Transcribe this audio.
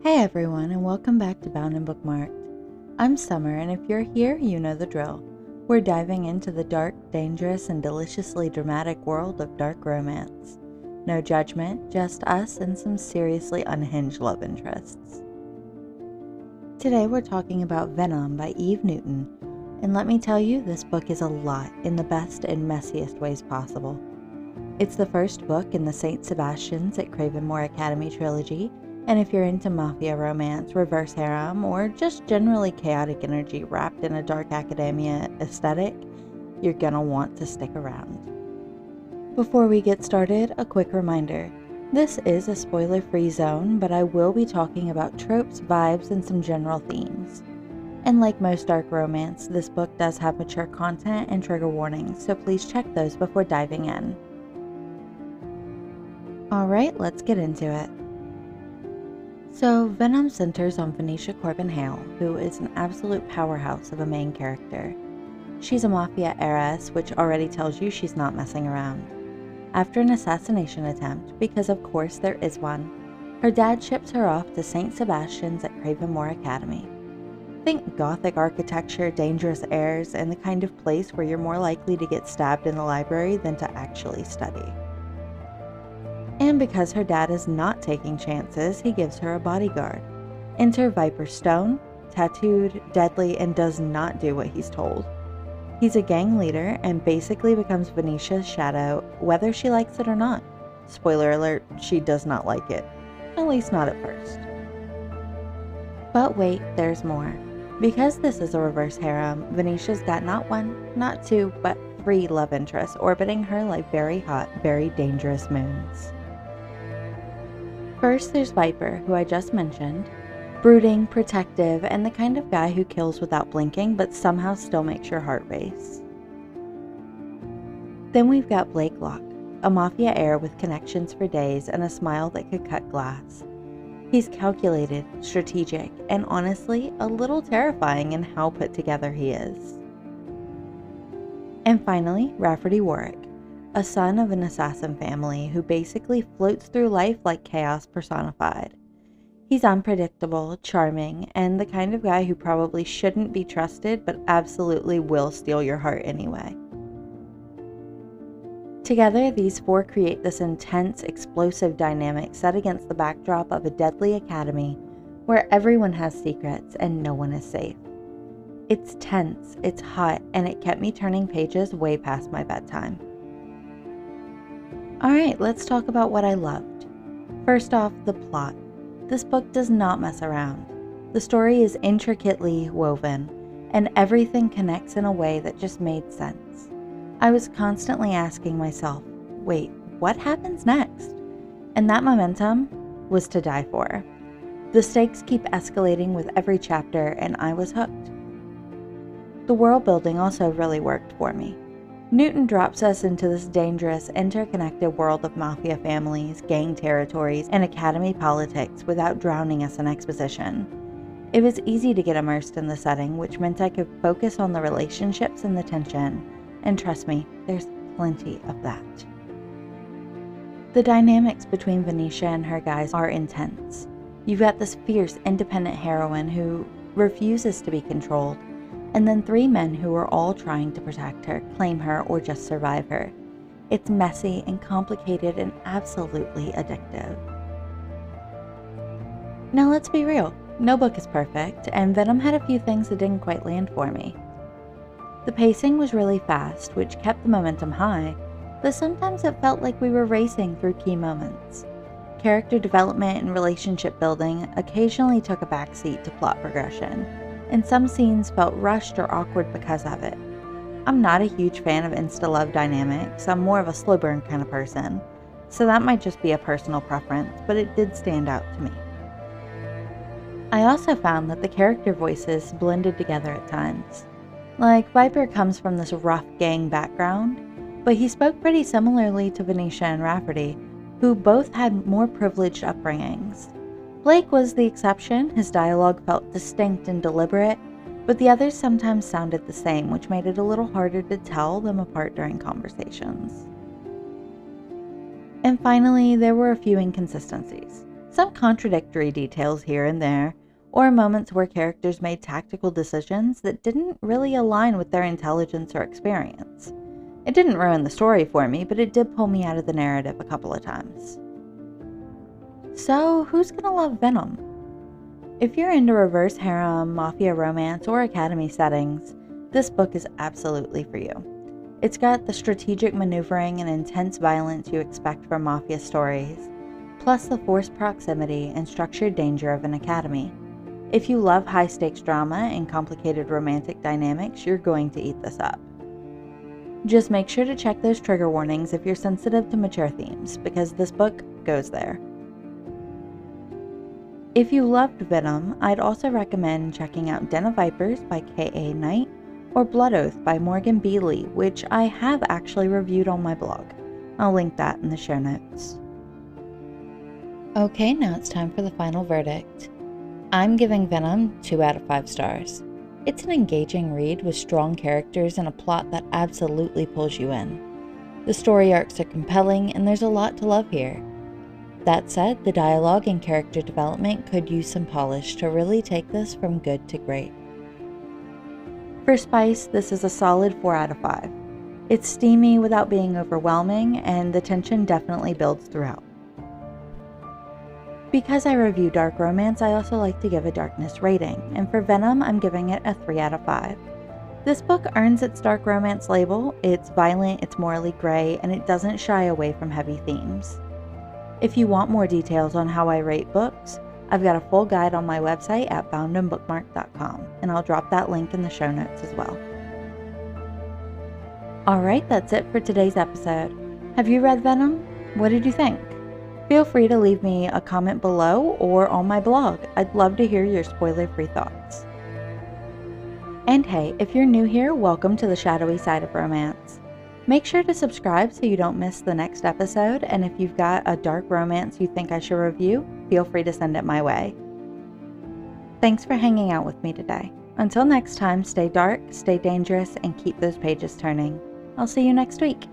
Hey everyone, and welcome back to Bound and Bookmarked. I'm Summer, and if you're here, you know the drill. We're diving into the dark, dangerous, and deliciously dramatic world of dark romance. No judgment, just us and some seriously unhinged love interests. Today we're talking about Venom by Eve Newton, and let me tell you, this book is a lot in the best and messiest ways possible. It's the first book in the St. Sebastian's at Cravenmoor Academy trilogy, and if you're into mafia romance, reverse harem, or just generally chaotic energy wrapped in a dark academia aesthetic, you're gonna want to stick around. Before we get started, a quick reminder. This is a spoiler-free zone, but I will be talking about tropes, vibes, and some general themes. And like most dark romance, this book does have mature content and trigger warnings, so please check those before diving in. Alright, let's get into it. So, Venom centers on Venetia Corbin Hale, who is an absolute powerhouse of a main character. She's a mafia heiress, which already tells you she's not messing around. After an assassination attempt, because of course there is one, her dad ships her off to St. Sebastian's at Cravenmoor Academy. Think Gothic architecture, dangerous airs, and the kind of place where you're more likely to get stabbed in the library than to actually study. And because her dad is not taking chances, he gives her a bodyguard. Enter Viper Stone, tattooed, deadly, and does not do what he's told. He's a gang leader and basically becomes Venetia's shadow, whether she likes it or not. Spoiler alert, she does not like it. At least not at first. But wait, there's more. Because this is a reverse harem, Venetia's got not one, not two, but 3 love interests orbiting her like very hot, very dangerous moons. First, there's Viper, who I just mentioned. Brooding, protective, and the kind of guy who kills without blinking but somehow still makes your heart race. Then we've got Blake Locke, a mafia heir with connections for days and a smile that could cut glass. He's calculated, strategic, and honestly, a little terrifying in how put together he is. And finally, Rafferty Warwick, a son of an assassin family who basically floats through life like chaos personified. He's unpredictable, charming, and the kind of guy who probably shouldn't be trusted but absolutely will steal your heart anyway. Together, these 4 create this intense, explosive dynamic set against the backdrop of a deadly academy where everyone has secrets and no one is safe. It's tense, it's hot, and it kept me turning pages way past my bedtime. Alright, let's talk about what I loved. First off, the plot. This book does not mess around. The story is intricately woven, and everything connects in a way that just made sense. I was constantly asking myself, wait, what happens next? And that momentum was to die for. The stakes keep escalating with every chapter, and I was hooked. The world building also really worked for me. Newton drops us into this dangerous, interconnected world of mafia families, gang territories, and academy politics without drowning us in exposition. It was easy to get immersed in the setting, which meant I could focus on the relationships and the tension. And trust me, there's plenty of that. The dynamics between Venetia and her guys are intense. You've got this fierce, independent heroine who refuses to be controlled, and then 3 men who are all trying to protect her, claim her, or just survive her. It's messy and complicated and absolutely addictive. Now let's be real, no book is perfect, and Venom had a few things that didn't quite land for me. The pacing was really fast, which kept the momentum high, but sometimes it felt like we were racing through key moments. Character development and relationship building occasionally took a backseat to plot progression, and some scenes felt rushed or awkward because of it. I'm not a huge fan of insta-love dynamics, I'm more of a slow burn kind of person, so that might just be a personal preference, but it did stand out to me. I also found that the character voices blended together at times. Like, Viper comes from this rough gang background, but he spoke pretty similarly to Venetia and Rafferty, who both had more privileged upbringings. Blake was the exception. His dialogue felt distinct and deliberate, but the others sometimes sounded the same, which made it a little harder to tell them apart during conversations. And finally, there were a few inconsistencies. some contradictory details here and there, or moments where characters made tactical decisions that didn't really align with their intelligence or experience. It didn't ruin the story for me, but it did pull me out of the narrative a couple of times. So, who's gonna love Venom? If you're into reverse harem, mafia romance, or academy settings, this book is absolutely for you. It's got the strategic maneuvering and intense violence you expect from mafia stories, plus the forced proximity and structured danger of an academy. If you love high-stakes drama and complicated romantic dynamics, you're going to eat this up. Just make sure to check those trigger warnings if you're sensitive to mature themes, because this book goes there. If you loved Venom, I'd also recommend checking out Den of Vipers by K.A. Knight or Blood Oath by Morgan B. Lee, which I have actually reviewed on my blog. I'll link that in the show notes. Okay, now it's time for the final verdict. I'm giving Venom 2 out of 5 stars. It's an engaging read with strong characters and a plot that absolutely pulls you in. The story arcs are compelling and there's a lot to love here. That said, the dialogue and character development could use some polish to really take this from good to great. For spice, this is a solid 4 out of 5. It's steamy without being overwhelming, and the tension definitely builds throughout. Because I review dark romance, I also like to give a darkness rating, and for Venom, I'm giving it a 3 out of 5. This book earns its dark romance label. It's violent, it's morally gray, and it doesn't shy away from heavy themes. If you want more details on how I rate books, I've got a full guide on my website at boundandbookmark.com, and I'll drop that link in the show notes as well. Alright, that's it for today's episode. Have you read Venom? What did you think? Feel free to leave me a comment below or on my blog. I'd love to hear your spoiler-free thoughts. And hey, if you're new here, welcome to the shadowy side of romance. Make sure to subscribe so you don't miss the next episode, and if you've got a dark romance you think I should review, feel free to send it my way. Thanks for hanging out with me today. Until next time, stay dark, stay dangerous, and keep those pages turning. I'll see you next week.